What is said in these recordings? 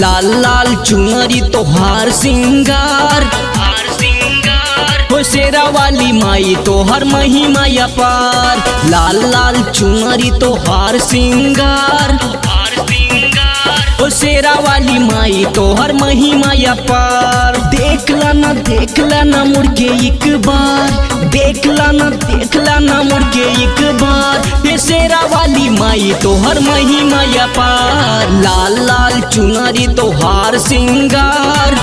लाल लाल चुनरी तोहार सिंगार हो शेरा वाली माई तोहर महिमा अपार। लाल लाल चुनरी तोहार सिंगार हो शेरा वाली माई तोहर महिमा अपार। देख लाना मुड़ के एक बार, देख लाना मुड़ के एक बार, हे शेरा वाली माई तोहर महिमा अपार। लाल लाल चुनरी तोहार सिंगार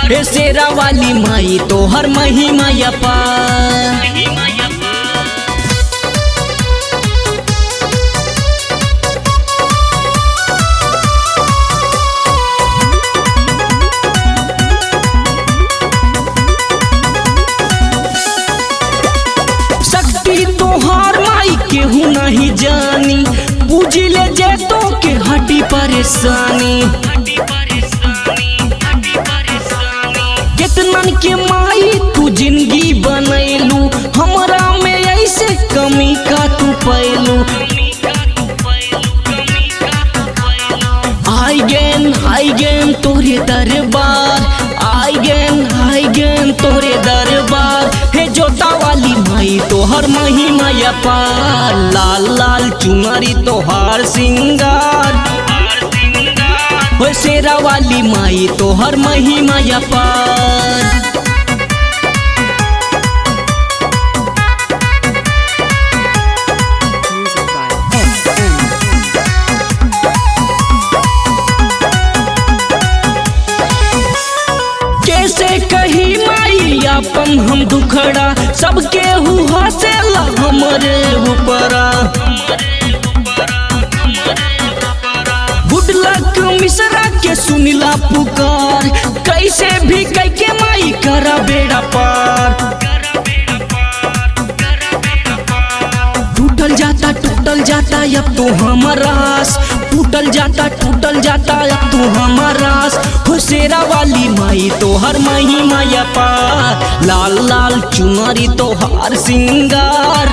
हे शेरा वाली माई तोहर महिमा अपार। शक्ति तोहार माई केहू नहीं जानी, पूजिले जे तो के हटी परेशानी। कितनन के माई तू जिंदगी बनैलू, हमरा में ऐसे कमी का तू पैलू। आई गेन तोरे दरबार, आई गेन तोरे दरबार, हे जोता वाली माई तोहर महिमा अपार। लाल लाल चुनरी तोहार सिंगार हो शेरा वाली माई तोहर महिमा अपार। कैसे कही माई अपन हम दुखड़ा, सबके हुआ से हमरे ऊपरा। गुडलक मिश्रा के सुनिला पुकार, कैसे भी कह के माई करा बेड़ा पार। टूटल जाता अब तो हमारा आस, टूटल जाता अब तो हमारा आस, हो शेरा वाली माई तोहर महिमा अपार। लाल लाल चुनरी तोहार सिंगार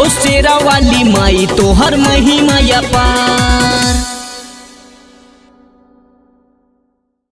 ओ शेरा वाली माई तोहर महिमा अपार।